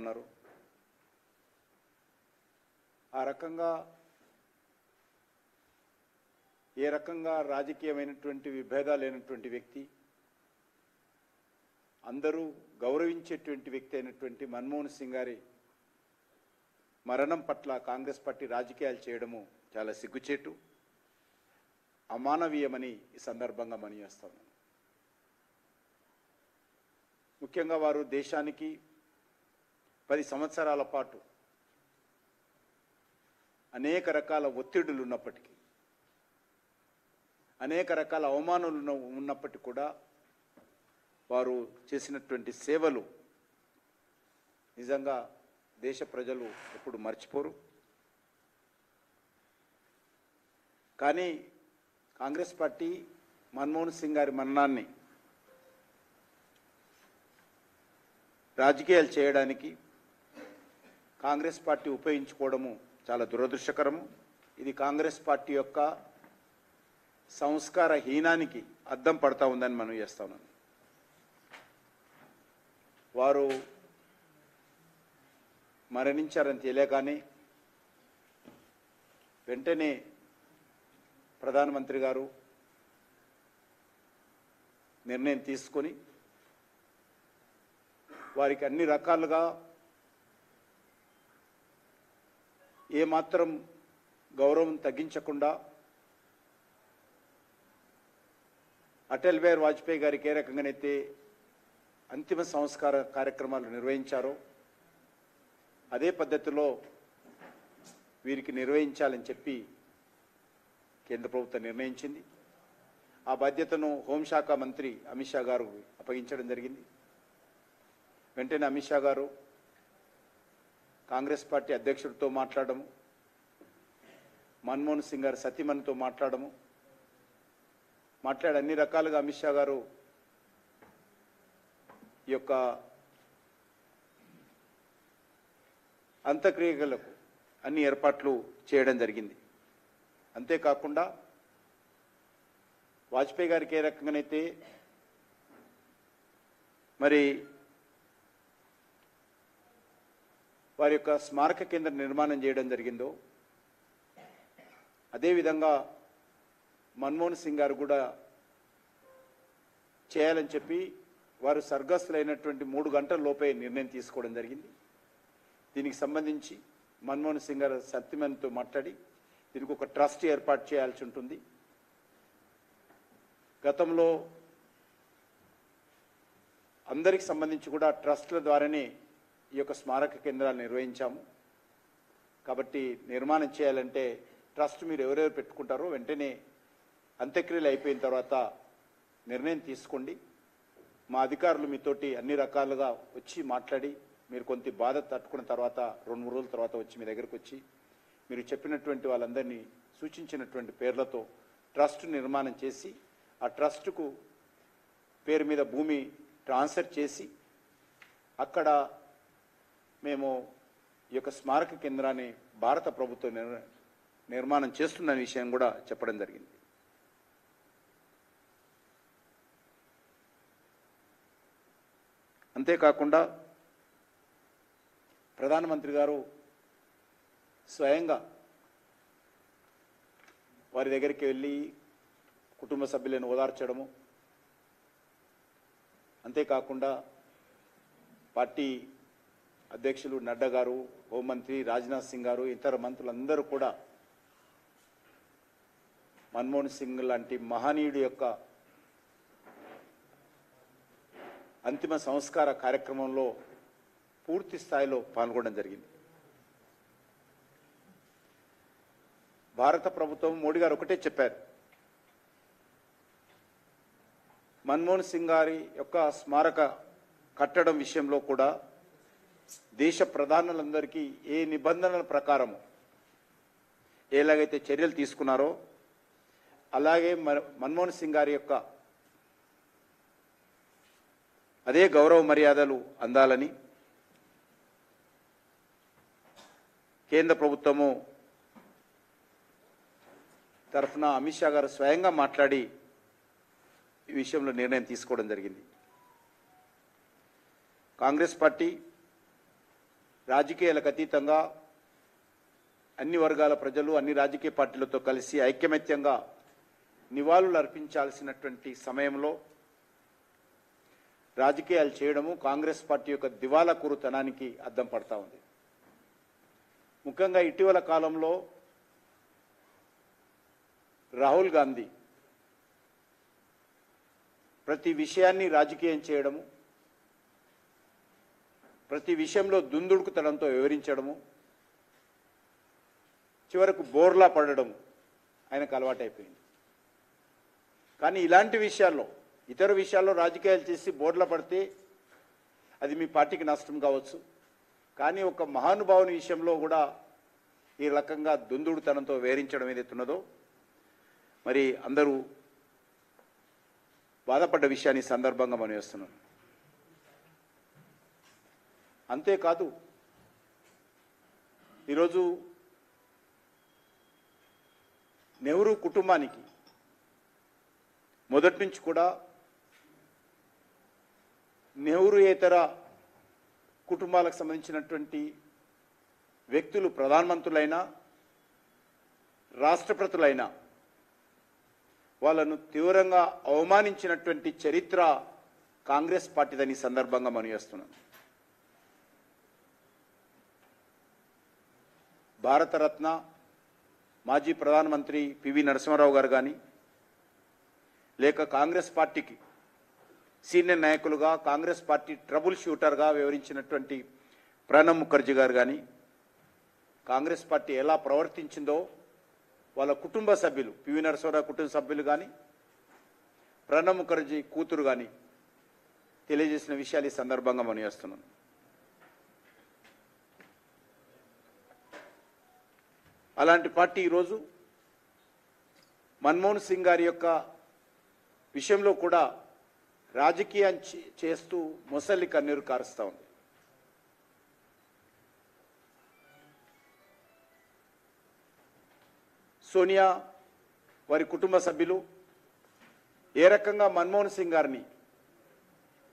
ఉన్నారు. ఆ రకంగా ఏ రకంగా రాజకీయమైనటువంటి విభేదాలు లేనటువంటి వ్యక్తి, అందరూ గౌరవించేటువంటి వ్యక్తి అయినటువంటి మన్మోహన్ సింగ్ గారి మరణం పట్ల కాంగ్రెస్ పార్టీ రాజకీయాలు చేయడము చాలా సిగ్గుచేటు, అమానవీయమని ఈ సందర్భంగా మనవిస్తున్నాను. ముఖ్యంగా వారు దేశానికి 10 సంవత్సరాల పాటు అనేక రకాల ఒత్తిడులు ఉన్నప్పటికీ, అనేక రకాల అవమానాలు ఉన్నప్పటికీ కూడా వారు చేసినటువంటి సేవలు నిజంగా దేశ ప్రజలు ఎప్పుడు మర్చిపోరు. కానీ కాంగ్రెస్ పార్టీ మన్మోహన్ సింగ్ గారి మరణాన్ని రాజకీయాలు చేయడానికి కాంగ్రెస్ పార్టీ ఉపయోగించుకోవడము చాలా దురదృష్టకరము. ఇది కాంగ్రెస్ పార్టీ యొక్క సంస్కార హీనానికి అద్దం పడతా ఉందని మనం చేస్తా ఉన్నాను. వారు మరణించారని తెలియగానే వెంటనే ప్రధానమంత్రి గారు నిర్ణయం తీసుకొని వారికి అన్ని రకాలుగా ఏమాత్రం గౌరవం తగ్గించకుండా అటల్ బిహారీ వాజ్పేయి గారికి ఏ రకంగానైతే అంతిమ సంస్కార కార్యక్రమాలు నిర్వహించారో అదే పద్ధతిలో వీరికి నిర్వహించాలని చెప్పి కేంద్ర ప్రభుత్వం నిర్ణయించింది. ఆ బాధ్యతను హోంశాఖ మంత్రి అమిత్ షా గారు అప్పగించడం జరిగింది. వెంటనే అమిత్ షా గారు కాంగ్రెస్ పార్టీ అధ్యక్షుడితో మాట్లాడము, మన్మోహన్ సింగ్ గారు సతీమణితో మాట్లాడి అన్ని రకాలుగా అమిత్ షా గారు ఈ యొక్క అంత్యక్రియలకు అన్ని ఏర్పాట్లు చేయడం జరిగింది. అంతేకాకుండా వాజ్పేయి గారికి ఏ రకంగానైతే మరి వారి యొక్క స్మారక కేంద్రం నిర్మాణం చేయడం జరిగిందో అదేవిధంగా మన్మోహన్ సింగ్ గారు కూడా చేయాలని చెప్పి వారు స్వర్గస్థులైనటువంటి 3 గంటల లోపే నిర్ణయం తీసుకోవడం జరిగింది. దీనికి సంబంధించి మన్మోహన్ సింగ్ గారు సత్యమణితో మాట్లాడి దీనికి ఒక ట్రస్ట్ ఏర్పాటు చేయాల్సి ఉంటుంది. గతంలో అందరికి సంబంధించి కూడా ట్రస్ట్ల ద్వారానే ఈ యొక్క స్మారక కేంద్రాలు నిర్వహించాము. కాబట్టి నిర్మాణం చేయాలంటే ట్రస్ట్ మీరు ఎవరెవరు పెట్టుకుంటారో వెంటనే అంత్యక్రియలు అయిపోయిన తర్వాత నిర్ణయం తీసుకోండి. మా అధికారులు మీతోటి అన్ని రకాలుగా వచ్చి మాట్లాడి మీరు కొంత బాధ తట్టుకున్న తర్వాత 2-3 రోజుల తర్వాత వచ్చి మీ దగ్గరకు వచ్చి మీరు చెప్పినటువంటి వాళ్ళందరినీ సూచించినటువంటి పేర్లతో ట్రస్ట్ నిర్మాణం చేసి ఆ ట్రస్టుకు పేరు మీద భూమి ట్రాన్స్ఫర్ చేసి అక్కడ మేము ఈ యొక్క స్మారక కేంద్రాన్ని భారత ప్రభుత్వం నిర్మాణం చేస్తున్న విషయం కూడా చెప్పడం జరిగింది. అంతేకాకుండా ప్రధానమంత్రి గారు స్వయంగా వారి దగ్గరికి వెళ్ళి కుటుంబ సభ్యులను ఓదార్చడము, అంతేకాకుండా పార్టీ అధ్యక్షులు నడ్డా గారు, హోంమంత్రి రాజ్నాథ్ సింగ్ గారు, ఇతర మంత్రులందరూ కూడా మన్మోహన్ సింగ్ లాంటి మహనీయుడి యొక్క అంతిమ సంస్కార కార్యక్రమంలో పూర్తి స్థాయిలో పాల్గొనడం జరిగింది. భారత ప్రభుత్వం మోడీ గారు ఒకటే చెప్పారు, మన్మోహన్ సింగ్ గారి యొక్క స్మారక కట్టడం విషయంలో కూడా దేశ ప్రధానులందరికీ ఏ నిబంధనల ప్రకారము ఎలాగైతే చర్యలు తీసుకున్నారో అలాగే మన్మోహన్ సింగ్ గారి యొక్క అదే గౌరవ మర్యాదలు అందాలని కేంద్ర ప్రభుత్వము తరఫున అమిత్ షా గారు స్వయంగా మాట్లాడి ఈ విషయంలో నిర్ణయం తీసుకోవడం జరిగింది. కాంగ్రెస్ పార్టీ రాజకీయాలకు అతీతంగా అన్ని వర్గాల ప్రజలు అన్ని రాజకీయ పార్టీలతో కలిసి ఐకమత్యంగా నివాళులు అర్పించాల్సినటువంటి సమయంలో రాజకీయాలు చేయడము కాంగ్రెస్ పార్టీ యొక్క దివాలాకోరుతనానికి అద్దం పడతా ఉంది. ముఖ్యంగా ఇటీవల కాలంలో రాహుల్ గాంధీ ప్రతి విషయాన్ని రాజకీయం చేయడము, ప్రతి విషయంలో దుందుడుకుతనంతో వివరించడము, చివరకు బోర్లా పడడం ఆయనకు అలవాటైపోయింది. కానీ ఇలాంటి విషయాల్లో, ఇతర విషయాల్లో రాజకీయాలు చేసి బోర్లా పడితే అది మీ పార్టీకి నష్టం కావచ్చు. కానీ ఒక మహానుభావుని విషయంలో కూడా ఈ రకంగా దుందుడుతనంతో వివరించడం ఏదైతున్నదో మరి అందరూ బాధపడ్డ విషయాన్ని సందర్భంగా మనం వేస్తున్నాం. అంతేకాదు ఈరోజు నెహ్రూ కుటుంబానికి మొదటి నుంచి కూడా నెహ్రూయేతర కుటుంబాలకు సంబంధించినటువంటి వ్యక్తులు ప్రధానమంత్రులైనా రాష్ట్రపతులైనా వాళ్ళను తీవ్రంగా అవమానించినటువంటి చరిత్ర కాంగ్రెస్ పార్టీదని సందర్భంగా మనం చేస్తున్నాం. భారతరత్న మాజీ ప్రధానమంత్రి పివి నరసింహారావు గారు కానీ, లేక కాంగ్రెస్ పార్టీకి సీనియర్ నాయకులుగా కాంగ్రెస్ పార్టీ ట్రబుల్ షూటర్గా వివరించినటువంటి ప్రణబ్ ముఖర్జీ గారు కానీ, కాంగ్రెస్ పార్టీ ఎలా ప్రవర్తించిందో వాళ్ళ కుటుంబ సభ్యులు, పివి నరసింహారావు కుటుంబ సభ్యులు కానీ, ప్రణబ్ ముఖర్జీ కూతురు కానీ తెలియజేసిన విషయాలు ఈ సందర్భంగా మనం చేస్తున్నాం. అలాంటి పార్టీ ఈరోజు మన్మోహన్ సింగ్ గారి యొక్క విషయంలో కూడా రాజకీయం చేస్తూ మొసలి కన్నీరు కారుస్తూ ఉంది. సోనియా వారి కుటుంబ సభ్యులు ఏ రకంగా మన్మోహన్ సింగ్ గారిని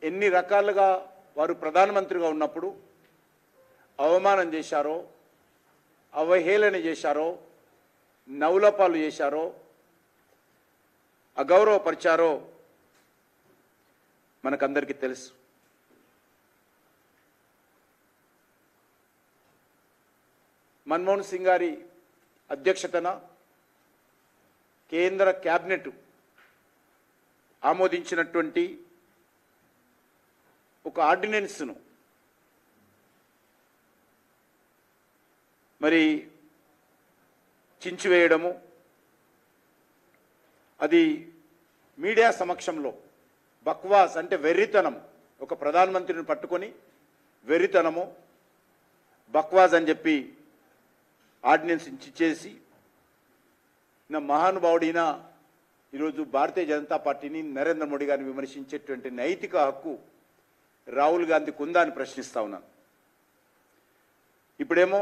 ఎన్ని రకాలుగా వారు ప్రధానమంత్రిగా ఉన్నప్పుడు అవమానం చేశారో, అవహేళన చేశారో, నవ్వులపాలు చేశారో, అగౌరవపరిచారో మనకందరికీ తెలుసు. మన్మోహన్ సింగ్ గారి అధ్యక్షతన కేంద్ర క్యాబినెట్ ఆమోదించినటువంటి ఒక ఆర్డినెన్స్ను మరి చించివేయడము, అది మీడియా సమక్షంలో బక్వాస్ అంటే వెర్రితనం, ఒక ప్రధానమంత్రిని పట్టుకొని వెర్రితనము బక్వాస్ అని చెప్పి ఆర్డినెన్స్ ఇచ్చేసి నా మహానుభావుడిన ఈరోజు భారతీయ జనతా పార్టీని నరేంద్ర మోడీ గారిని విమర్శించేటువంటి నైతిక హక్కు రాహుల్ గాంధీకి ఉందా అని ప్రశ్నిస్తా ఉన్నాను. ఇప్పుడేమో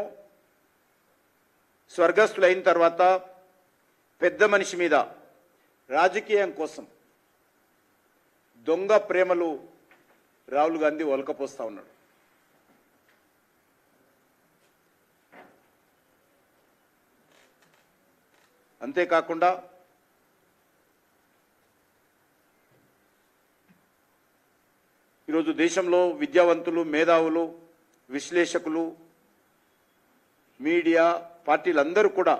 స్వర్గస్థులైన తర్వాత పెద్ద మనిషి మీద రాజకీయం కోసం దొంగ ప్రేమలు రాహుల్ గాంధీ ఒలకపోస్తా ఉన్నాడు. అంతేకాకుండా ఈరోజు దేశంలో విద్యావంతులు, మేధావులు, విశ్లేషకులు, మీడియా, పార్టీలందరూ కూడా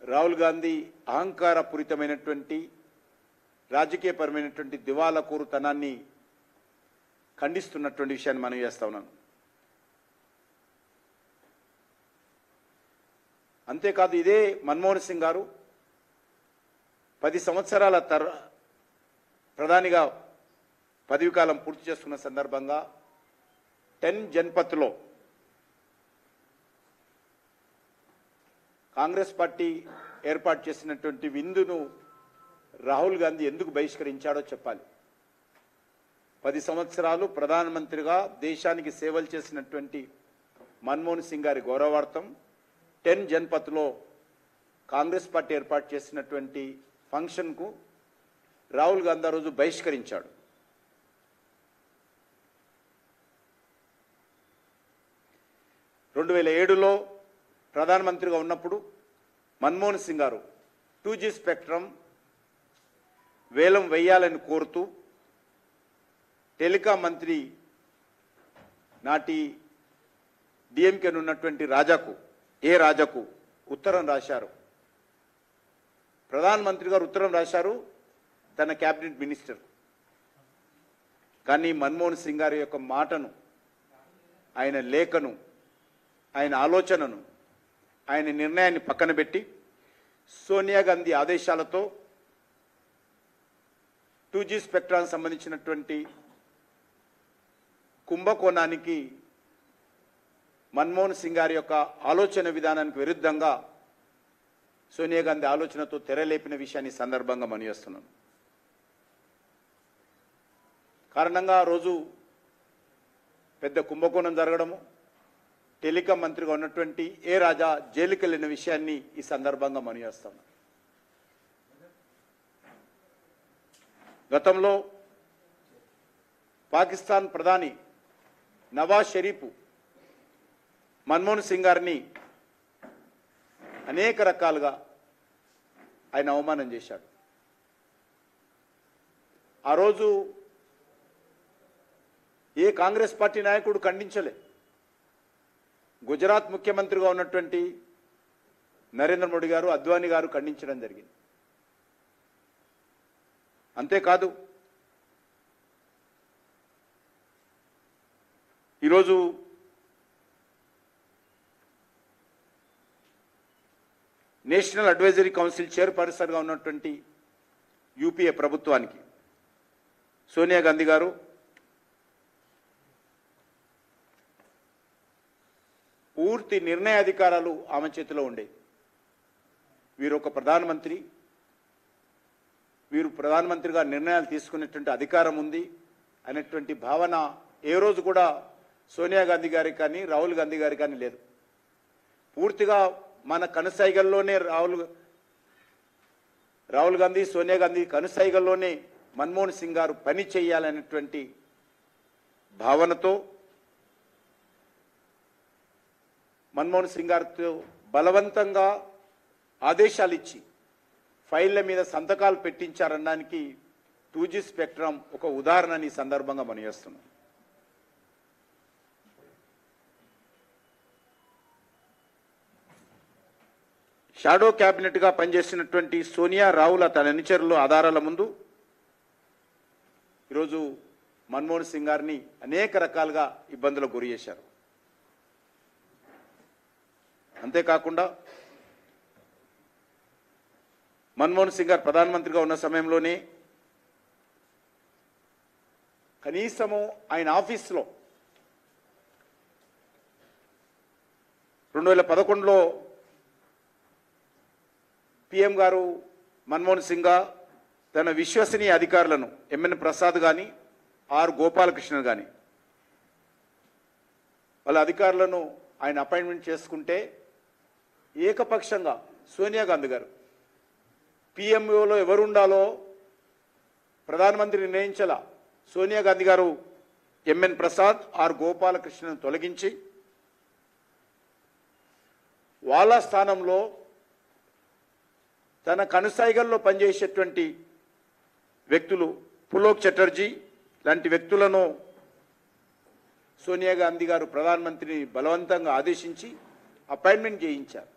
రాహుల్ గాంధీ అహంకారపూరితమైనటువంటి రాజకీయపరమైనటువంటి దివాలాకోరుతనాన్ని ఖండిస్తున్నటువంటి విషయాన్ని మనం చేస్తా ఉన్నాను. అంతేకాదు ఇదే మన్మోహన్ సింగ్ గారు 10 సంవత్సరాల ప్రధానిగా పదవీకాలం పూర్తి చేస్తున్న సందర్భంగా 10 జన్పథ్లో కాంగ్రెస్ పార్టీ ఏర్పాటు చేసినటువంటి విందును రాహుల్ గాంధీ ఎందుకు బహిష్కరించాడో చెప్పాలి. 10 సంవత్సరాలు ప్రధానమంత్రిగా దేశానికి సేవలు చేసినటువంటి మన్మోహన్ సింగ్ గారి గౌరవార్థం 10 జన్పథ్లో కాంగ్రెస్ పార్టీ ఏర్పాటు చేసినటువంటి ఫంక్షన్కు రాహుల్ గాంధీ ఆ రోజు బహిష్కరించాడు. 2007లో ప్రధానమంత్రిగా ఉన్నప్పుడు మన్మోహన్ సింగ్ గారు 2G స్పెక్ట్రమ్ వేలం వేయాలని కోరుతూ టెలికాం మంత్రి నాటి డిఎంకేను ఉన్నటువంటి రాజాకు ఉత్తరం రాశారు. ప్రధానమంత్రి గారు ఉత్తరం రాశారు తన క్యాబినెట్ మినిస్టర్. కానీ మన్మోహన్ సింగ్ గారి యొక్క మాటను, ఆయన లేఖను, ఆయన ఆలోచనను, ఆయన నిర్ణయాన్ని పక్కన పెట్టి సోనియా గాంధీ ఆదేశాలతో 2G స్పెక్ట్రానికి సంబంధించినటువంటి కుంభకోణానికి మన్మోహన్ సింగ్ గారి యొక్క ఆలోచన విధానానికి విరుద్ధంగా సోనియా గాంధీ ఆలోచనతో తెరలేపిన విషయాన్ని సందర్భంగా మనవిస్తున్నాను. కారణంగా ఆ రోజు పెద్ద కుంభకోణం జరగడము, టెలికాం మంత్రిగా ఉన్నటువంటి రాజా జైలుకి వెళ్ళిన విషయాన్ని ఈ సందర్భంగా మనవిస్తున్నాను. గతంలో పాకిస్తాన్ ప్రధాని నవాజ్ షరీఫ్ మన్మోహన్ సింగ్ గారిని అనేక రకాలుగా ఆయన అవమానం చేశాడు. ఆ రోజు ఏ కాంగ్రెస్ పార్టీ నాయకుడు ఖండించలే. గుజరాత్ ముఖ్యమంత్రిగా ఉన్నటువంటి నరేంద్ర మోడీ గారు, అద్వానీ గారు ఖండించడం జరిగింది. అంతేకాదు ఈరోజు నేషనల్ అడ్వైజరీ కౌన్సిల్ చైర్పర్సన్గా ఉన్నటువంటి యూపీఏ ప్రభుత్వానికి సోనియా గాంధీ గారు పూర్తి నిర్ణయాధికారాలు ఆమె చేతిలో ఉండేవి. వీరు ఒక ప్రధానమంత్రి, వీరు ప్రధానమంత్రిగా నిర్ణయాలు తీసుకునేటువంటి అధికారం ఉంది అనేటువంటి భావన ఏ రోజు కూడా సోనియా గాంధీ గారికి కానీ రాహుల్ గాంధీ గారికి కానీ లేదు. పూర్తిగా మన కనుసైగల్లోనే రాహుల్ గాంధీ, సోనియా గాంధీ కనుసైగల్లోనే మన్మోహన్ సింగ్ గారు పని చేయాలనేటువంటి భావనతో మన్మోహన్ సింగ్ గారితో బలవంతంగా ఆదేశాలు ఇచ్చి ఫైళ్ల మీద సంతకాలు పెట్టించారనడానికి 2G స్పెక్ట్రమ్ ఒక ఉదాహరణని ఈ సందర్భంగా మనవిస్తున్నాం. షాడో క్యాబినెట్గా పనిచేసినటువంటి సోనియా, రాహుల్ తన అనుచరుల ఆధారాల ముందు ఈరోజు మన్మోహన్ సింగ్ గారిని అనేక రకాలుగా ఇబ్బందులకు గురి చేశారు. అంతేకాకుండా మన్మోహన్ సింగ్ గారు ప్రధానమంత్రిగా ఉన్న సమయంలోనే కనీసము ఆయన ఆఫీస్లో 2011లో పిఎం గారు మన్మోహన్ సింగ్ తన విశ్వసనీయ అధికారులను ఎంఎన్ ప్రసాద్ కానీ గోపాలకృష్ణ కానీ వాళ్ళ అధికారులను ఆయన అపాయింట్మెంట్ చేసుకుంటే ఏకపక్షంగా సోనియా గాంధీ గారు పిఎంఓలో ఎవరు ఉండాలో ప్రధానమంత్రి నిర్ణయించాల. సోనియా గాంధీ గారు ఎంఎన్ ప్రసాద్ గోపాలకృష్ణను తొలగించి వాళ్ళ స్థానంలో తన కనుసైగల్లో పనిచేసేటువంటి వ్యక్తులు పులోక్ చటర్జీ లాంటి వ్యక్తులను సోనియా గాంధీ గారు ప్రధానమంత్రిని బలవంతంగా ఆదేశించి అపాయింట్మెంట్ చేయించారు.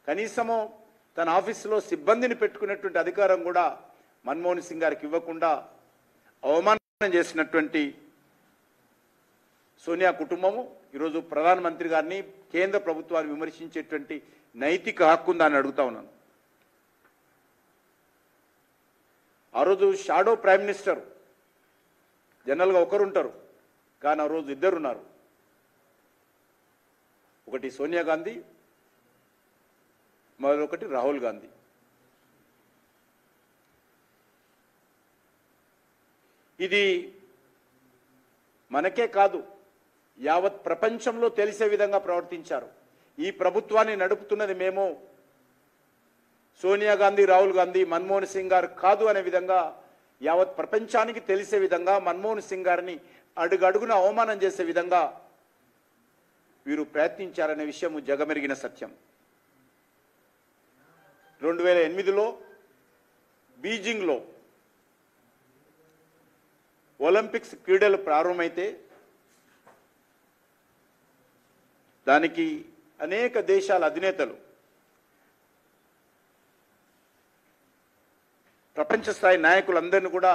కనీసము తన ఆఫీసులో సిబ్బందిని పెట్టుకునేటువంటి అధికారం కూడా మన్మోహన్ సింగ్ గారికి ఇవ్వకుండా అవమానం చేసినటువంటి సోనియా కుటుంబము ఈరోజు ప్రధానమంత్రి గారిని, కేంద్ర ప్రభుత్వాన్ని విమర్శించేటువంటి నైతిక హక్కు ఉందని అడుగుతా ఉన్నాను. ఆ రోజు షాడో ప్రైమ్ మినిస్టర్ జనరల్గా ఒకరు ఉంటారు, కానీ ఆ రోజు ఇద్దరున్నారు. ఒకటి సోనియా గాంధీ, మరొకటి రాహుల్ గాంధీ. ఇది మనకే కాదు, యావత్ ప్రపంచంలో తెలిసే విధంగా ప్రవర్తించారు. ఈ ప్రభుత్వాన్ని నడుపుతున్నది మేము, సోనియా గాంధీ, రాహుల్ గాంధీ, మన్మోహన్ సింగ్ గారు కాదు అనే విధంగా యావత్ ప్రపంచానికి తెలిసే విధంగా మన్మోహన్ సింగ్ గారిని అడుగడుగున అవమానం చేసే విధంగా వీరు ప్రయత్నించారనే విషయం జగమెరిగిన సత్యం. 2008లో బీజింగ్లో ఒలింపిక్స్ క్రీడలు ప్రారంభమైతే దానికి అనేక దేశాల అధినేతలు, ప్రపంచ స్థాయి నాయకులందరినీ కూడా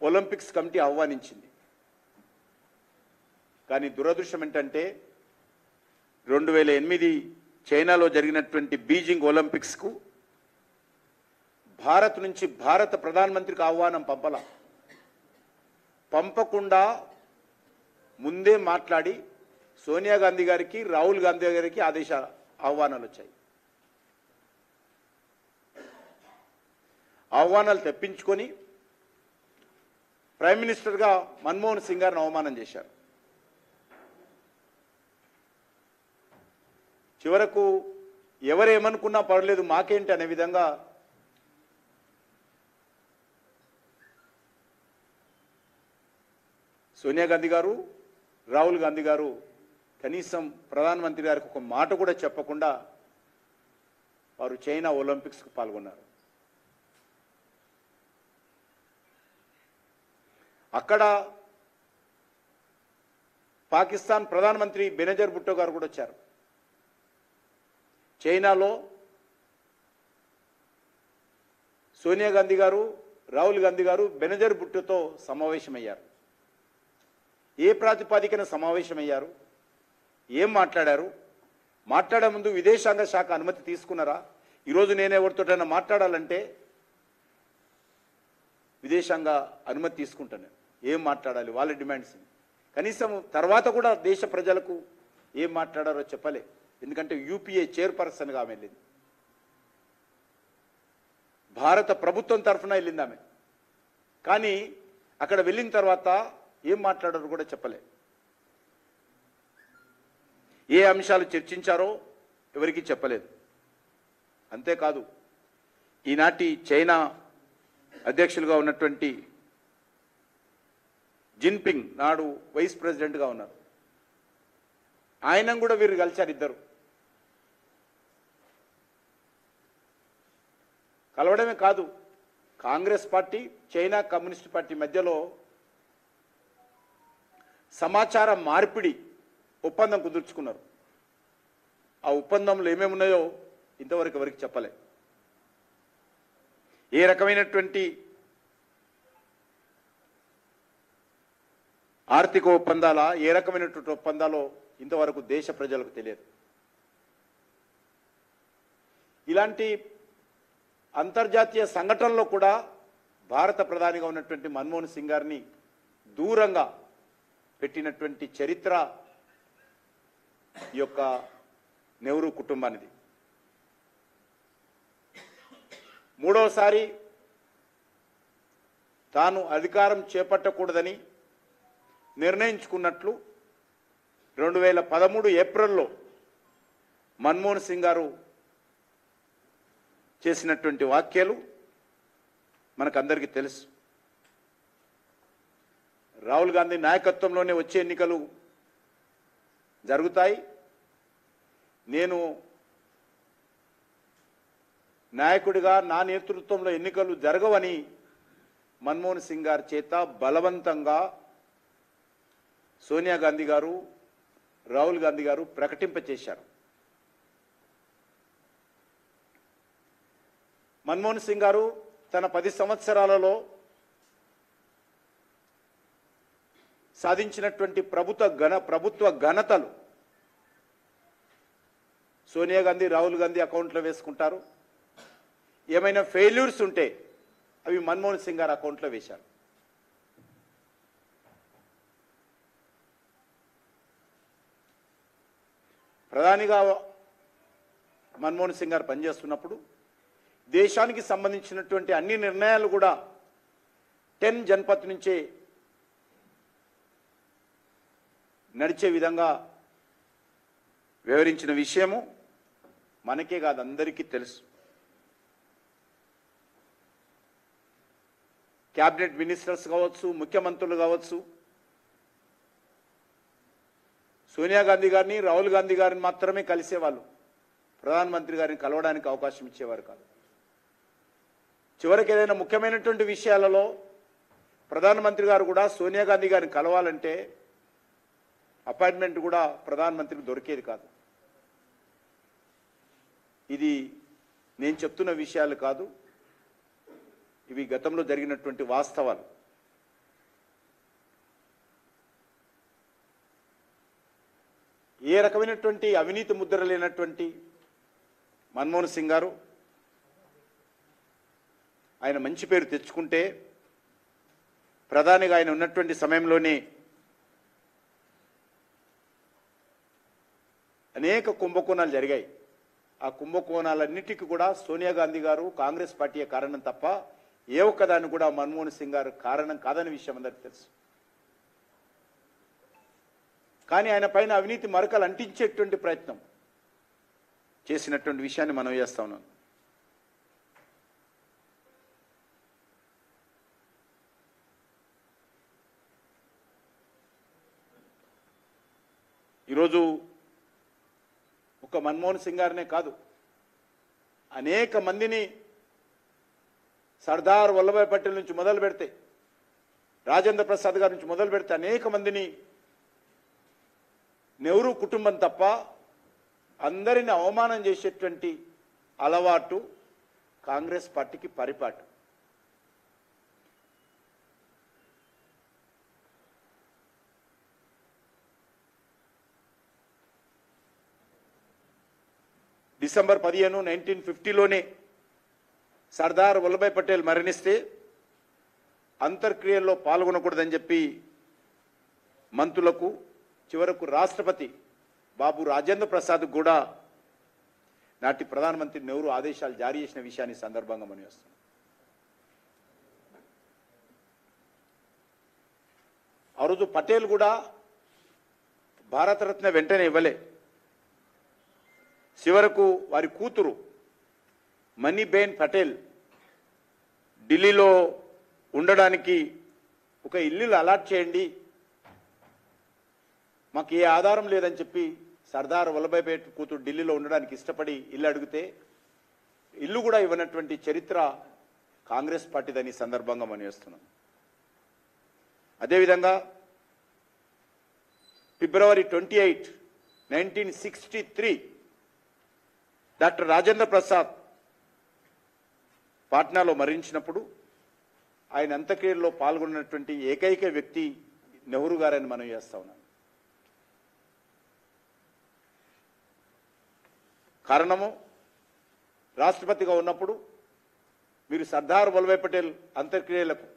ఒలింపిక్స్ కమిటీ ఆహ్వానించింది. కానీ దురదృష్టం ఏంటంటే 2008 చైనాలో జరిగినటువంటి బీజింగ్ ఒలింపిక్స్కు భారత్ నుంచి భారత ప్రధానమంత్రికి ఆహ్వానం పంపకుండా ముందే మాట్లాడి సోనియా గాంధీ గారికి, రాహుల్ గాంధీ గారికి ఆహ్వానాలు వచ్చాయి. ఆహ్వానాలు తెప్పించుకొని ప్రైమ్ మినిస్టర్గా మన్మోహన్ సింగ్ గారిని అవమానం చేశారు. చివరకు ఎవరేమనుకున్నా పర్లేదు మాకేంటి అనే విధంగా సోనియా గాంధీ గారు, రాహుల్ గాంధీ గారు కనీసం ప్రధానమంత్రి గారికి ఒక మాట కూడా చెప్పకుండా వారు చైనా ఒలింపిక్స్కు పాల్గొన్నారు. అక్కడ పాకిస్తాన్ ప్రధానమంత్రి బెనజర్ భుట్టో గారు కూడా వచ్చారు. చైనాలో సోనియా గాంధీ గారు, రాహుల్ గాంధీ గారు బెనజర్ భుట్టోతో సమావేశమయ్యారు. ఏ ప్రాతిపదికన సమావేశమయ్యారు, ఏం మాట్లాడారు, మాట్లాడే ముందు విదేశాంగ శాఖ అనుమతి తీసుకున్నారా? ఈరోజు నేను ఎవరితోటైనా మాట్లాడాలంటే విదేశాంగ అనుమతి తీసుకుంటాను. ఏం మాట్లాడాలి, వాళ్ళ డిమాండ్స్ కనీసం తర్వాత కూడా దేశ ప్రజలకు ఏం మాట్లాడారో చెప్పలే. ఎందుకంటే యూపీఏ చైర్పర్సన్గా ఆమె వెళ్ళింది, భారత ప్రభుత్వం తరఫున వెళ్ళింది ఆమె. కానీ అక్కడ వెళ్ళిన తర్వాత ఏం మాట్లాడారో కూడా చెప్పలే. ఏ అంశాలు చర్చించారో ఎవరికి చెప్పలేదు. అంతేకాదు ఈనాటి చైనా అధ్యక్షులుగా ఉన్నటువంటి జిన్పింగ్ నాడు వైస్ ప్రెసిడెంట్గా ఉన్నారు. ఆయన కూడా వీరు కలిశారు. ఇద్దరు కలవడమే కాదు, Congress party, China communist party మధ్యలో సమాచార మార్పిడి ఒప్పందం కుదుర్చుకున్నారు. ఆ ఒప్పందంలో ఏమేమి ఉన్నాయో ఇంతవరకు ఎవరికి చెప్పలే. ఏ రకమైనటువంటి ఆర్థిక ఒప్పందాలా, ఏ రకమైనటువంటి ఒప్పందాలో ఇంతవరకు దేశ ప్రజలకు తెలియదు. ఇలాంటి అంతర్జాతీయ సంఘటనలో కూడా భారత ప్రధానిగా ఉన్నటువంటి మన్మోహన్ సింగ్ గారిని దూరంగా పెట్టినటువంటి చరిత్ర ఈ యొక్క నెహ్రూ కుటుంబానిది. మూడవసారి తాను అధికారం చేపట్టకూడదని నిర్ణయించుకున్నట్లు 2013 ఏప్రిల్లో మన్మోహన్ సింగ్ గారు చేసినటువంటి వ్యాఖ్యలు మనకందరికీ తెలుసు. రాహుల్ గాంధీ నాయకత్వంలోనే వచ్చే ఎన్నికలు జరుగుతాయి, నేను నాయకుడిగా నా నేతృత్వంలో ఎన్నికలు జరగవని మన్మోహన్ సింగ్ గారి చేత బలవంతంగా సోనియా గాంధీ గారు, రాహుల్ గాంధీ గారు ప్రకటింపచేశారు. మన్మోహన్ సింగ్ గారు తన 10 సంవత్సరాలలో సాధించినటువంటి ప్రభుత్వ ఘనతలు సోనియా గాంధీ, రాహుల్ గాంధీ అకౌంట్లో వేసుకుంటారు. ఏమైనా ఫెయిల్యూర్స్ ఉంటే అవి మన్మోహన్ సింగ్ గారు అకౌంట్లో వేశారు. ప్రధానిగా మన్మోహన్ సింగ్ గారు పనిచేస్తున్నప్పుడు దేశానికి సంబంధించినటువంటి అన్ని నిర్ణయాలు కూడా 10 జన్పథ్ నుంచే నడిచే విధంగా వివరించిన విషయము మనకే కాదు అందరికీ తెలుసు. క్యాబినెట్ మినిస్టర్స్ కావచ్చు, ముఖ్యమంత్రులు కావచ్చు, సోనియా గాంధీ గారిని, రాహుల్ గాంధీ గారిని మాత్రమే కలిసేవాళ్ళు. ప్రధానమంత్రి గారిని కలవడానికి అవకాశం ఇచ్చేవారు కాదు. చివరికి ఏదైనా ముఖ్యమైనటువంటి విషయాలలో ప్రధానమంత్రి గారు కూడా సోనియా గాంధీ గారిని కలవాలంటే అపాయింట్మెంట్ కూడా ప్రధానమంత్రికి దొరికేది కాదు. ఇది నేను చెప్తున్న విషయాలు కాదు, ఇవి గతంలో జరిగినటువంటి వాస్తవాలు. ఏ రకమైనటువంటి అవినీతి ముద్ర లేనటువంటి మన్మోహన్ సింగ్ గారు ఆయన మంచి పేరు తెచ్చుకుంటే ప్రధానిగా ఆయన ఉన్నటువంటి సమయంలోనే అనేక కుంభకోణాలు జరిగాయి. ఆ కుంభకోణాలన్నిటికీ కూడా సోనియా గాంధీ గారు, కాంగ్రెస్ పార్టీయే కారణం తప్ప ఏ ఒక్కదాన్ని కూడా మన్మోహన్ సింగ్ గారు కారణం కాదనే విషయం అందరికీ తెలుసు. కానీ ఆయన పైన అవినీతి మరకలు అంటించేటువంటి ప్రయత్నం చేసినటువంటి విషయాన్ని మనం చేస్తా ఉన్నాం. ఈరోజు ఒక మన్మోహన్ సింగ్ గారినే కాదు, అనేక మందిని సర్దార్ వల్లభాయ్ పటేల్ నుంచి మొదలు పెడితే, రాజేంద్ర ప్రసాద్ గారి నుంచి మొదలు పెడితే అనేక మందిని నెహ్రూ కుటుంబం తప్ప అందరిని అవమానం చేసేటువంటి అలవాటు కాంగ్రెస్ పార్టీకి పరిపాటు. డిసెంబర్ 15, 1950లోనే సర్దార్ వల్లభాయ్ పటేల్ మరణిస్తే అంతర్క్రియల్లో పాల్గొనకూడదని చెప్పి మంత్రులకు, చివరకు రాష్ట్రపతి బాబు రాజేంద్ర ప్రసాద్ కూడా నాటి ప్రధానమంత్రి నెహ్రూ ఆదేశాలు జారీ చేసిన విషయాన్ని సందర్భంగా మనం చేస్తున్నాం. ఆ రోజు పటేల్ కూడా భారతరత్న వెంటనే ఇవ్వలే. చివరకు వారి కూతురు మనీబేన్ పటేల్ ఢిల్లీలో ఉండడానికి ఒక ఇల్లు అలాట్ చేయండి, మాకు ఏ ఆధారం లేదని చెప్పి సర్దార్ వల్లభాయ్ పటేల్ కూతురు ఢిల్లీలో ఉండడానికి ఇష్టపడి ఇల్లు అడిగితే ఇల్లు కూడా ఇవ్వనటువంటి చరిత్ర కాంగ్రెస్ పార్టీదని సందర్భంగా మనం చేస్తున్నాం. అదేవిధంగా ఫిబ్రవరి 28, 1963 డాక్టర్ రాజేంద్ర ప్రసాద్ పాట్నాలో మరణించినప్పుడు ఆయన అంత్యక్రియల్లో పాల్గొన్నటువంటి ఏకైక వ్యక్తి నెహ్రూ గారని మనం చేస్తా ఉన్నాం. కారణము, రాష్ట్రపతిగా ఉన్నప్పుడు మీరు సర్దార్ వల్లభాయ్ పటేల్ అంత్యక్రియలకు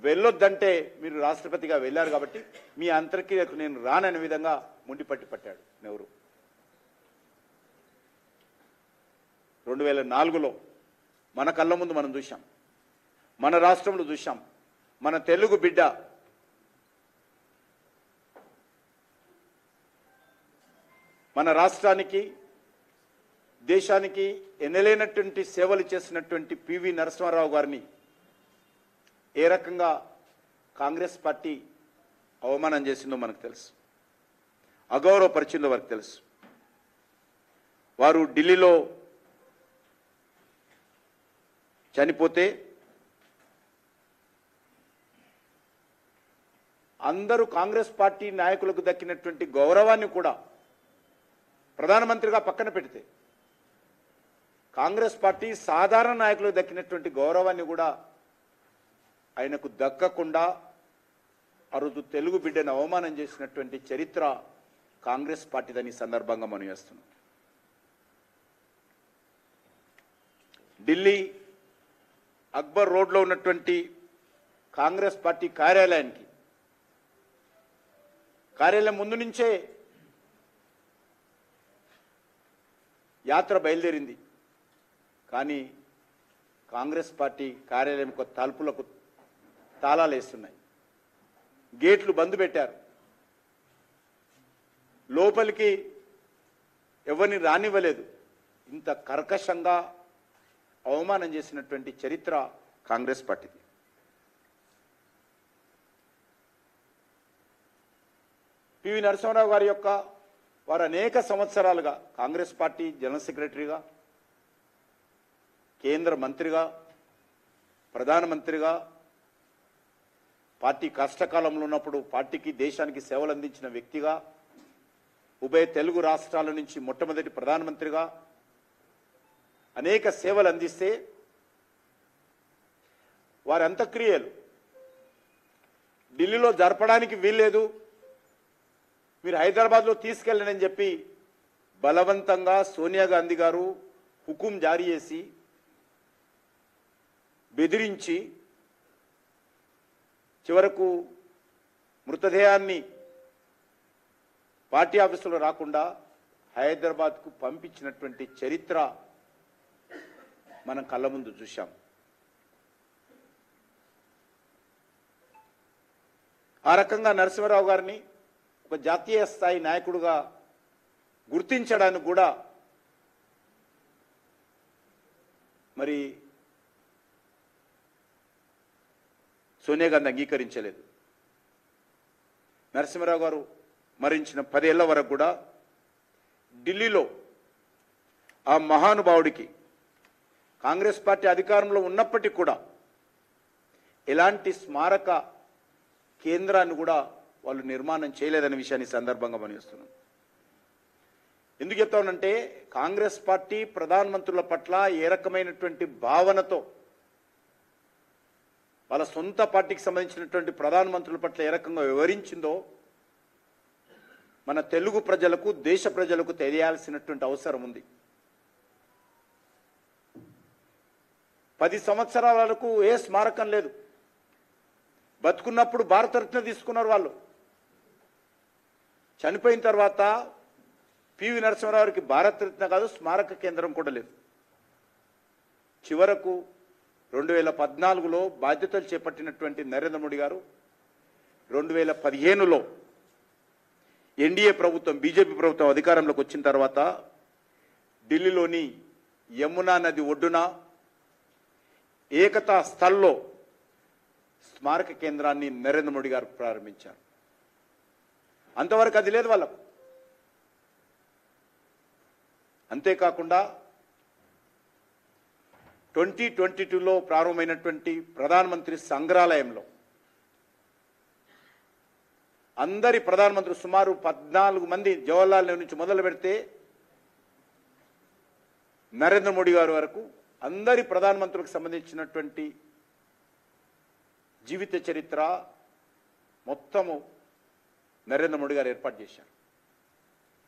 వెళ్ళొద్దంటే మీరు రాష్ట్రపతిగా వెళ్ళారు కాబట్టి మీ అంత్యక్రియకు నేను రాననే విధంగా ముండిపట్టి పట్టాడు నెహ్రూ. 2004లో మన కళ్ళ ముందు మనం చూశాం, మన రాష్ట్రంలో చూశాం. మన తెలుగు బిడ్డ మన రాష్ట్రానికి, దేశానికి ఎన్నలేనటువంటి సేవలు చేసినటువంటి పివి నరసింహారావు గారిని ఏ రకంగా కాంగ్రెస్ పార్టీ అవమానం చేసిందో మనకు తెలుసు, అగౌరవపరిచిందో మనకు తెలుసు. వారు ఢిల్లీలో చనిపోతే అందరూ కాంగ్రెస్ పార్టీ నాయకులకు దక్కినటువంటి గౌరవాన్ని కూడా ప్రధానమంత్రిగా పక్కన పెడితే కాంగ్రెస్ పార్టీ సాధారణ నాయకులకు దక్కినటువంటి గౌరవాన్ని కూడా ఆయనకు దక్కకుండా ఆ రోజు తెలుగు బిడ్డను అవమానం చేసినటువంటి చరిత్ర కాంగ్రెస్ పార్టీదని సందర్భంగా మనం చేస్తున్నాం. ఢిల్లీ అక్బర్ రోడ్లో ఉన్నటువంటి కాంగ్రెస్ పార్టీ కార్యాలయం ముందు నుంచే యాత్ర బయలుదేరింది. కానీ కాంగ్రెస్ పార్టీ కార్యాలయం తలుపులకు తాళాలు వేస్తున్నాయి, గేట్లు బంద్ పెట్టారు, లోపలికి ఎవరిని రానివ్వలేదు. ఇంత కర్కశంగా అవమానం చేసినటువంటి చరిత్ర కాంగ్రెస్ పార్టీది. పివి నరసింహారావు గారి యొక్క వారు అనేక సంవత్సరాలుగా కాంగ్రెస్ పార్టీ జనరల్ సెక్రటరీగా, కేంద్ర మంత్రిగా, ప్రధానమంత్రిగా, పార్టీ కష్టకాలంలో ఉన్నప్పుడు పార్టీకి దేశానికి సేవలు అందించిన వ్యక్తిగా, ఉభయ తెలుగు రాష్ట్రాల నుంచి మొట్టమొదటి ప్రధానమంత్రిగా అనేక సేవలు అందిస్తే వారి అంత్యక్రియలు ఢిల్లీలో జరపడానికి వీల్లేదు, మీరు హైదరాబాద్లో తీసుకెళ్ళండి చెప్పి బలవంతంగా సోనియా గాంధీ గారు హుకుం జారీ చేసి బెదిరించి చివరకు మృతదేహాన్ని పార్టీ ఆఫీసులో రాకుండా హైదరాబాద్కు పంపించినటువంటి చరిత్ర మనం కళ్ళ ముందు చూశాం. ఆ రకంగా నరసింహారావు గారిని ఒక జాతీయ స్థాయి నాయకుడిగా గుర్తించడానికి కూడా మరి సోనియా గాంధీ అంగీకరించలేదు. నరసింహారావు గారు మరణించిన 10 ఏళ్ల వరకు కూడా ఢిల్లీలో ఆ మహానుభావుడికి కాంగ్రెస్ పార్టీ అధికారంలో ఉన్నప్పటికీ కూడా ఎలాంటి స్మారక కేంద్రాన్ని కూడా వాళ్ళు నిర్మాణం చేయలేదనే విషయాన్ని సందర్భంగా మనిస్తున్నాం. ఎందుకు చెప్తానంటే కాంగ్రెస్ పార్టీ ప్రధానమంత్రుల పట్ల ఏ రకమైనటువంటి భావనతో వాళ్ళ సొంత పార్టీకి సంబంధించినటువంటి ప్రధానమంత్రుల పట్ల ఏ రకంగా వివరించిందో మన తెలుగు ప్రజలకు, దేశ ప్రజలకు తెలియాల్సినటువంటి అవసరం ఉంది. 10 సంవత్సరాల వరకు ఏ స్మారకం లేదు. బతుకున్నప్పుడు భారతరత్న తీసుకున్నారు వాళ్ళు. చనిపోయిన తర్వాత పివి నరసింహారావుకి భారతరత్న కాదు, స్మారక కేంద్రం కూడా లేదు. చివరకు 2014లో బాధ్యతలు చేపట్టినటువంటి నరేంద్ర మోడీ గారు 2015లో ఎన్డీఏ ప్రభుత్వం, బీజేపీ ప్రభుత్వం అధికారంలోకి వచ్చిన తర్వాత ఢిల్లీలోని యమునా నది ఒడ్డున ఏకతా స్థల్లో స్మారక కేంద్రాన్ని నరేంద్ర మోడీ గారు ప్రారంభించారు. అంతవరకు అది లేదు వాళ్ళకు. అంతేకాకుండా 2022లో ప్రారంభమైనటువంటి ప్రధానమంత్రి సంగ్రహాలయంలో అందరి ప్రధానమంత్రులు సుమారు 14 మంది జవహర్లాల్ నెహ్రూ నుంచి మొదలు పెడితే నరేంద్ర మోడీ గారి వరకు అందరి ప్రధానమంత్రులకు సంబంధించినటువంటి జీవిత చరిత్ర మొత్తము నరేంద్ర మోడీ గారు ఏర్పాటు చేశారు.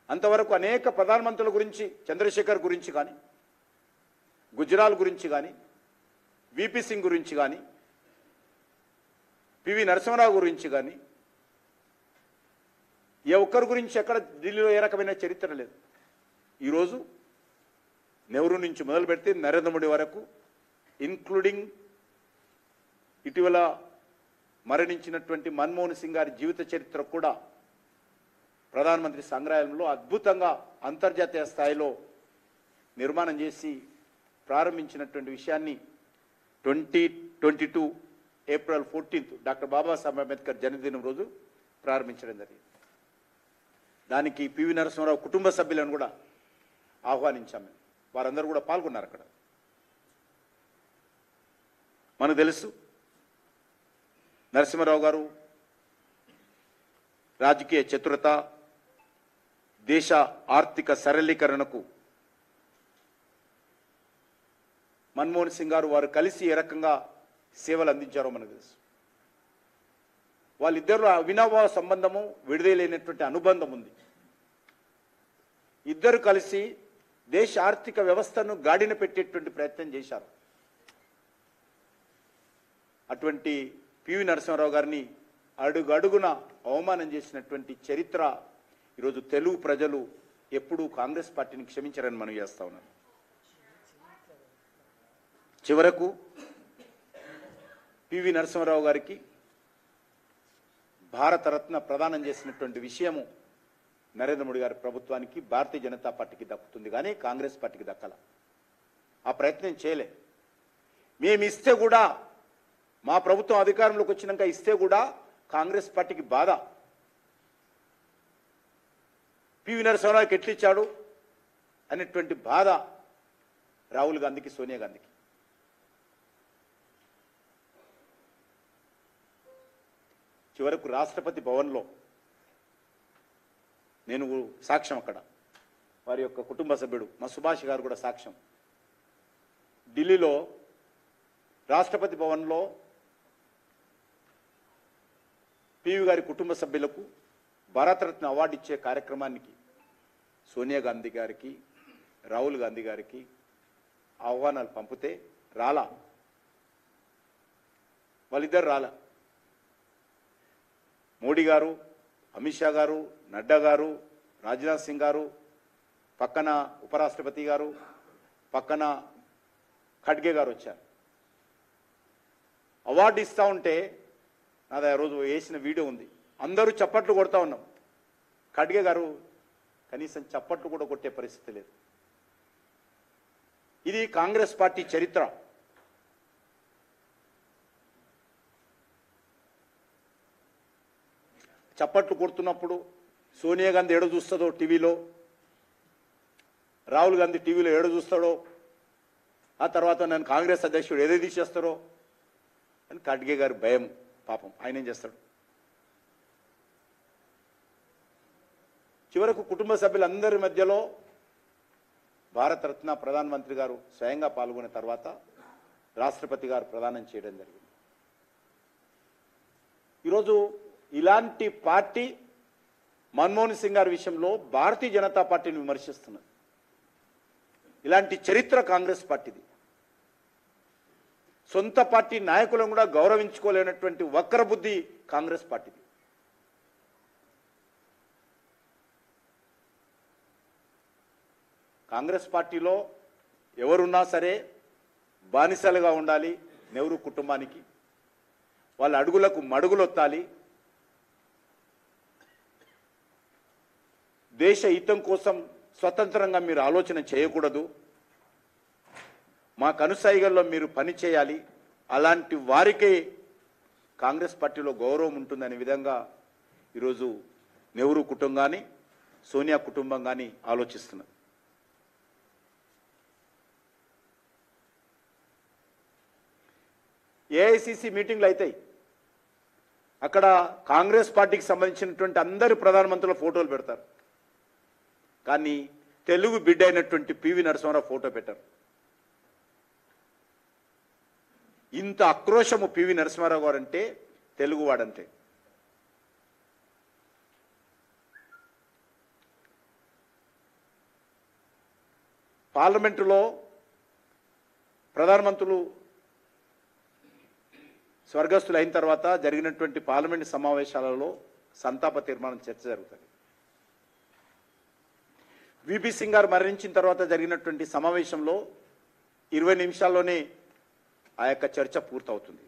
అంతవరకు అనేక ప్రధానమంత్రుల గురించి, చంద్రశేఖర్ గురించి కానీ, గుజరాల్ గురించి కానీ, విపి సింగ్ గురించి కానీ, పివి నరసింహారావు గురించి కానీ ఏ ఒక్కరి గురించి ఎక్కడ ఢిల్లీలో ఏ రకమైన చరిత్ర లేదు. ఈరోజు నెహ్రూ నుంచి మొదలు పెడితే నరేంద్ర మోడీ వరకు, ఇన్క్లూడింగ్ ఇటీవల మరణించినటువంటి మన్మోహన్ సింగ్ గారి జీవిత చరిత్ర కూడా ప్రధానమంత్రి సంగ్రహాలయంలో అద్భుతంగా అంతర్జాతీయ స్థాయిలో నిర్మాణం చేసి ప్రారంభించినటువంటి విషయాన్ని 2022 ఏప్రిల్ 14 డాక్టర్ బాబాసాహెబ్ అంబేద్కర్ జన్మదినం రోజు ప్రారంభించడం జరిగింది. దానికి పివి నరసింహారావు కుటుంబ సభ్యులను కూడా ఆహ్వానించాము. వారందరూ కూడా పాల్గొన్నారు అక్కడ. మనకు తెలుసు నరసింహారావు గారు రాజకీయ చతురత, దేశ ఆర్థిక సరళీకరణకు మన్మోహన్ సింగ్ గారు వారు కలిసి ఏ రకంగా సేవలు అందించారో మనకు తెలుసు. వాళ్ళిద్దరు అవినాభావ సంబంధము, విడుదలైనటువంటి అనుబంధం ఉంది. ఇద్దరు కలిసి దేశ ఆర్థిక వ్యవస్థను గాడిన పెట్టేటువంటి ప్రయత్నం చేశారు. అటువంటి పివి నరసింహారావు గారిని అడుగడుగున అవమానం చేసినటువంటి చరిత్ర ఈరోజు తెలుగు ప్రజలు ఎప్పుడూ కాంగ్రెస్ పార్టీని క్షమించారని మనం చేస్తా ఉన్నాం. చివరకు పివి నరసింహారావు గారికి భారతరత్న ప్రదానం చేసినటువంటి విషయము నరేంద్ర మోడీ గారి ప్రభుత్వానికి, భారతీయ జనతా పార్టీకి దక్కుతుంది, కానీ కాంగ్రెస్ పార్టీకి దక్కల. ఆ ప్రయత్నం చేయలే. మేము ఇస్తే కూడా, మా ప్రభుత్వం అధికారంలోకి వచ్చినాక ఇస్తే కూడా కాంగ్రెస్ పార్టీకి బాధ. పివి నరసింహారావుకి ఎట్లిచ్చాడు అనేటువంటి బాధ రాహుల్ గాంధీకి, సోనియా గాంధీకి. చివరకు రాష్ట్రపతి భవన్లో నేను సాక్ష్యం, అక్కడ వారి యొక్క కుటుంబ సభ్యుడు మా సుభాష్ గారు కూడా సాక్ష్యం. ఢిల్లీలో రాష్ట్రపతి భవన్లో పివి గారి కుటుంబ సభ్యులకు భారతరత్న అవార్డు ఇచ్చే కార్యక్రమానికి సోనియా గాంధీ గారికి, రాహుల్ గాంధీ గారికి ఆహ్వానాలు పంపితే రాలా, వాళ్ళిద్దరు రాలా. మోడీ గారు, అమిత్ షా గారు, నడ్డా గారు, రాజ్నాథ్ సింగ్ గారు, పక్కన ఉపరాష్ట్రపతి గారు, పక్కన ఖడ్గే గారు వచ్చారు. అవార్డు ఇస్తూ ఉంటే నాది ఆ రోజు వేసిన వీడియో ఉంది. అందరూ చప్పట్లు కొడతా ఉన్నాం. ఖడ్గే గారు కనీసం చప్పట్లు కూడా కొట్టే పరిస్థితి లేదు. ఇది కాంగ్రెస్ పార్టీ చరిత్ర. చప్పట్లు కొడుతున్నప్పుడు సోనియా గాంధీ ఏడ చూస్తుందో టీవీలో, రాహుల్ గాంధీ టీవీలో ఏడ చూస్తాడో, ఆ తర్వాత నన్ను కాంగ్రెస్ అధ్యక్షుడు ఏదో తీసేస్తారో అని ఖడ్గే గారి భయం. పాపం ఆయన ఏం చేస్తాడు? చివరకు కుటుంబ సభ్యులందరి మధ్యలో భారతరత్న ప్రధానమంత్రి గారు స్వయంగా పాల్గొన్న తర్వాత రాష్ట్రపతి గారు ప్రదానం చేయడం జరిగింది. ఈరోజు ఇలాంటి పార్టీ మన్మోహన్ సింగ్ గారి విషయంలో భారతీయ జనతా పార్టీని విమర్శిస్తున్నది. ఇలాంటి చరిత్ర కాంగ్రెస్ పార్టీది. సొంత పార్టీ నాయకులను కూడా గౌరవించుకోలేనటువంటి వక్ర బుద్ధి కాంగ్రెస్ పార్టీది. కాంగ్రెస్ పార్టీలో ఎవరున్నా సరే బానిసలుగా ఉండాలి. నెహ్రూ కుటుంబానికి వాళ్ళ అడుగులకు మడుగులొత్తాలి. దేశ హితం కోసం స్వతంత్రంగా మీరు ఆలోచన చేయకూడదు. మా కనుసైగల్లో మీరు పని చేయాలి. అలాంటి వారికే కాంగ్రెస్ పార్టీలో గౌరవం ఉంటుందనే విధంగా ఈరోజు నెహ్రూ కుటుంబం కానీ, సోనియా కుటుంబం కానీ ఆలోచిస్తున్నారు. ఏఐసిసి మీటింగ్లు అవుతాయి. అక్కడ కాంగ్రెస్ పార్టీకి సంబంధించినటువంటి అందరి ప్రధానమంత్రుల ఫోటోలు పెడతారు. కానీ తెలుగు బిడ్డ అయినటువంటి పివి నరసింహారావు ఫోటో పెట్టారు. ఇంత ఆక్రోశము పివి నరసింహారావు గారు అంటే తెలుగువాడంటే. పార్లమెంటులో ప్రధానమంత్రులు స్వర్గస్థులు అయిన తర్వాత జరిగినటువంటి పార్లమెంటు సమావేశాలలో సంతాప తీర్మానం చర్చ జరుగుతుంది. విపి సింగ్ గారు మరణించిన తర్వాత జరిగినటువంటి సమావేశంలో 20 నిమిషాల్లోనే ఆ యొక్క చర్చ పూర్తవుతుంది.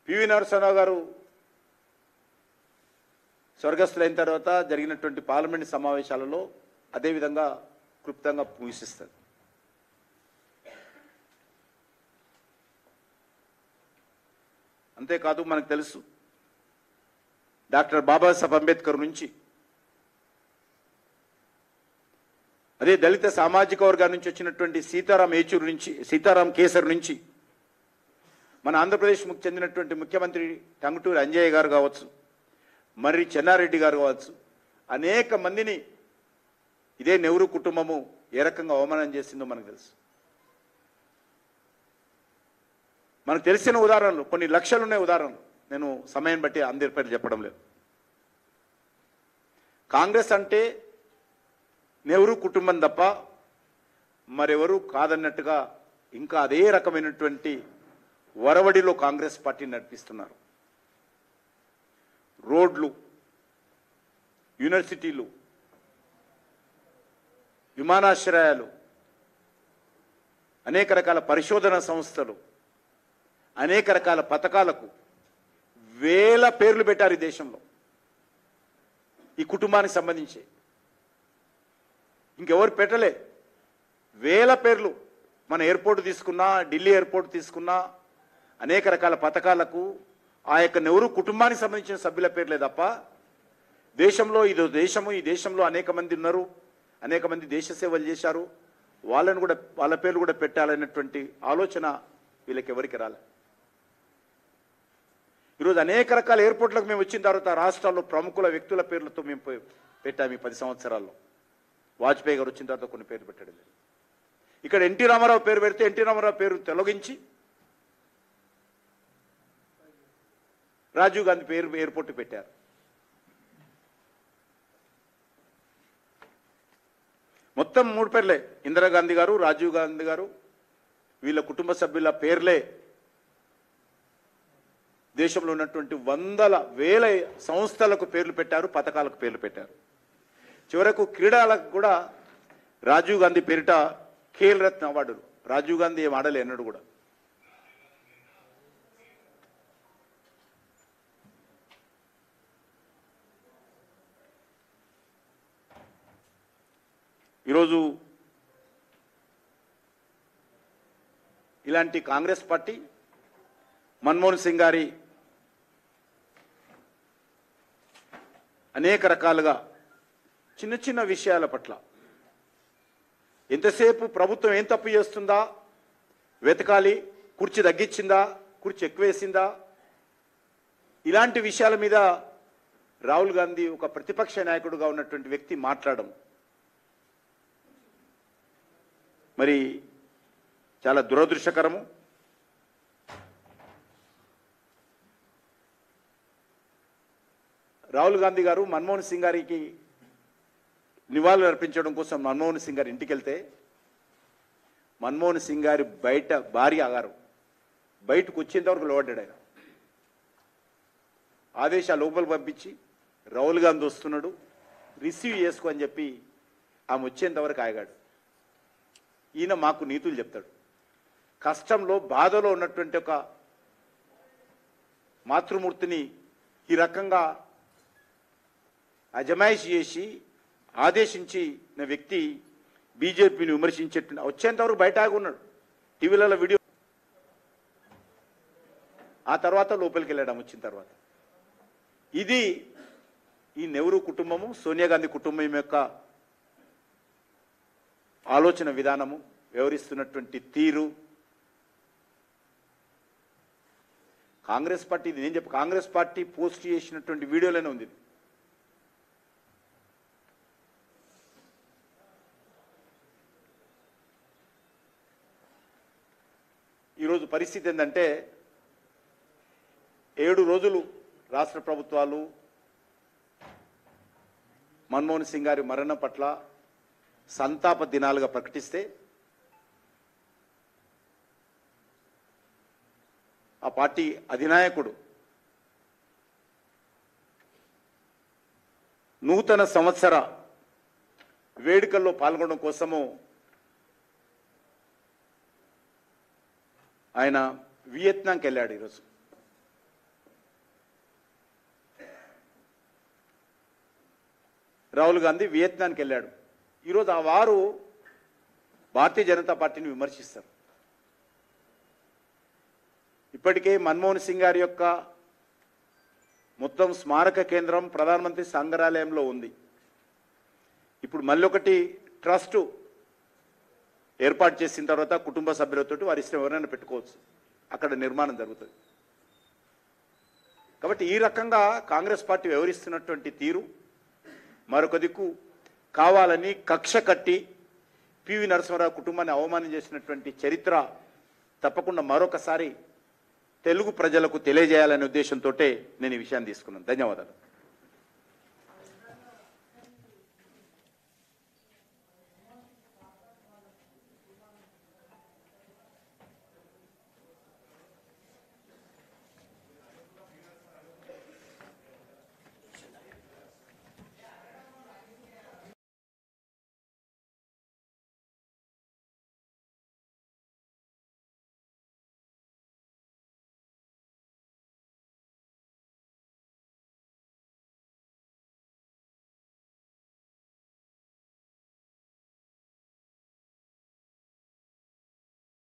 పివి నరసింహారావు గారు స్వర్గస్థులైన తర్వాత జరిగినటువంటి పార్లమెంటు సమావేశాలలో అదేవిధంగా క్లుప్తంగా ముగిస్తారు. అంతేకాదు, మనకు తెలుసు డాక్టర్ బాబాసాహెబ్ అంబేద్కర్ నుంచి, అదే దళిత సామాజిక వర్గాల నుంచి వచ్చినటువంటి సీతారాం కేసర్ నుంచి మన ఆంధ్రప్రదేశ్కు చెందినటువంటి ముఖ్యమంత్రి టంగుటూరి అంజయ్య గారు కావచ్చు, మర్రి చెన్నారెడ్డి గారు కావచ్చు, అనేక మందిని ఇదే నెహ్రూ కుటుంబము ఏ రకంగా అవమానం చేసిందో మనకు తెలుసు. మనకు తెలిసిన ఉదాహరణలు కొన్ని లక్షలు ఉన్నాయి. ఉదాహరణలు నేను సమయం బట్టి అందరి పేరు చెప్పడం లేదు. కాంగ్రెస్ అంటే నెహ్రూ కుటుంబం తప్ప మరెవరూ కాదన్నట్టుగా ఇంకా అదే రకమైనటువంటి వరవడిలో కాంగ్రెస్ పార్టీ నడిపిస్తున్నారు. రోడ్లు, యూనివర్సిటీలు, విమానాశ్రయాలు, అనేక రకాల పరిశోధన సంస్థలు, అనేక రకాల పథకాలకు వేల పేర్లు పెట్టారు ఈ దేశంలో ఈ కుటుంబానికి సంబంధించి. ఇంకెవరు పెట్టలే. వేల పేర్లు. మన ఎయిర్పోర్ట్ తీసుకున్నా, ఢిల్లీ ఎయిర్పోర్ట్ తీసుకున్నా, అనేక రకాల పథకాలకు ఆ యొక్క నెహ్రూ కుటుంబానికి సంబంధించిన సభ్యుల పేర్లే తప్ప దేశంలో ఇదో దేశము, ఈ దేశంలో అనేక మంది ఉన్నారు, అనేక మంది దేశ సేవలు చేశారు, వాళ్ళని కూడా వాళ్ళ పేర్లు కూడా పెట్టాలనేటువంటి ఆలోచన వీళ్ళకి ఎవరికి రాలే. ఈరోజు అనేక రకాల ఎయిర్పోర్ట్లకు మేము వచ్చిన తర్వాత రాష్ట్రాల్లో ప్రముఖుల వ్యక్తుల పేర్లతో మేము పెట్టాము. ఈ 10 సంవత్సరాల్లో వాజ్పేయి గారు వచ్చిన తర్వాత కొన్ని పేర్లు పెట్టడం లేదు. ఇక్కడ ఎన్టీ రామారావు పేరు పెడితే ఎన్టీ రామారావు పేరు తొలగించి రాజీవ్ గాంధీ పేరు ఎయిర్పోర్ట్ పెట్టారు. మొత్తం 3 పేర్లే, ఇందిరాగాంధీ గారు, రాజీవ్ గాంధీ గారు, వీళ్ళ కుటుంబ సభ్యుల పేర్లే దేశంలో ఉన్నటువంటి వందల వేల సంస్థలకు పేర్లు పెట్టారు, పథకాలకు పేర్లు పెట్టారు. చివరకు క్రీడలకు కూడా రాజీవ్ గాంధీ పేరిట ఖేల్ రత్న అవార్డులు. రాజీవ్ గాంధీ ఏం ఆడలే అన్నాడు కూడా. ఈరోజు ఇలాంటి కాంగ్రెస్ పార్టీ మన్మోహన్ సింగ్ గారి అనేక రకాలుగా చిన్న చిన్న విషయాల పట్ల ఎంతసేపు ప్రభుత్వం ఏం తప్పు చేస్తుందా వెతకాలి, కుర్చీ తగ్గించిందా, కుర్చీ ఎక్కువేసిందా, ఇలాంటి విషయాల మీద రాహుల్ గాంధీ ఒక ప్రతిపక్ష నాయకుడుగా ఉన్నటువంటి వ్యక్తి మాట్లాడడం మరి చాలా దురదృష్టకరము. రాహుల్ గాంధీ గారు మన్మోహన్ సింగ్ గారికి నివాళులు అర్పించడం కోసం మన్మోహన్ సింగ్ గారి ఇంటికి వెళ్తే మన్మోహన్ సింగ్ గారి భార్య గారు బయటకు వచ్చేంత వరకు లోబడ్డాడు. ఆయన ఆదేశాలు లోపలికి పంపించి రాహుల్ గాంధీ వస్తున్నాడు రిసీవ్ చేసుకో అని చెప్పి ఆమె వచ్చేంత వరకు ఆగాడు. ఈయన మాకు నీతులు చెప్తాడు. కష్టంలో బాధలో ఉన్నటువంటి ఒక మాతృమూర్తిని ఈ రకంగా అజమాయిషి చేసి ఆదేశించిన వ్యక్తి బీజేపీని విమర్శించేటువంటి వచ్చేంతవరకు బయట ఆగి ఉన్నాడు. టీవీలలో వీడియో, ఆ తర్వాత లోపలికి వెళ్ళడం వచ్చిన తర్వాత. ఇది ఈ నెహ్రూ కుటుంబము, సోనియా గాంధీ కుటుంబం యొక్క ఆలోచన విధానము, వ్యవహరిస్తున్నటువంటి తీరు. కాంగ్రెస్ పార్టీ, నేను చెప్పి కాంగ్రెస్ పార్టీ పోస్ట్ చేసినటువంటి వీడియోలోనే ఉంది. ఈరోజు పరిస్థితి ఏంటంటే 7 రోజులు రాష్ట్ర ప్రభుత్వాలు మన్మోహన్ సింగ్ గారి మరణం పట్ల సంతాప దినాలుగా ప్రకటిస్తే ఆ పార్టీ అధినాయకుడు నూతన సంవత్సర వేడుకల్లో పాల్గొనడం కోసము ఆయన వియత్నాంకి వెళ్ళాడు. ఈరోజు రాహుల్ గాంధీ వియత్నాంకి వెళ్ళాడు. ఈరోజు ఆ వారు భారతీయ జనతా పార్టీని విమర్శిస్తారు. ఇప్పటికే మన్మోహన్ సింగ్ గారి యొక్క మొత్తం స్మారక కేంద్రం ప్రధానమంత్రి సంగ్రహాలయంలో ఉంది. ఇప్పుడు మళ్ళీ ఒకటి ట్రస్ట్ ఏర్పాటు చేసిన తర్వాత కుటుంబ సభ్యులతో వారి ఇష్టం ఎవరైనా పెట్టుకోవచ్చు, అక్కడ నిర్మాణం జరుగుతుంది. కాబట్టి ఈ రకంగా కాంగ్రెస్ పార్టీ వ్యవహరిస్తున్నటువంటి తీరు, మరొక దిక్కు కావాలని కక్ష కట్టి పివి నరసింహారావు కుటుంబాన్ని అవమానం చేసినటువంటి చరిత్ర తప్పకుండా మరొకసారి తెలుగు ప్రజలకు తెలియజేయాలనే ఉద్దేశంతో నేను ఈ విషయాన్ని తీసుకున్నాను. ధన్యవాదాలు.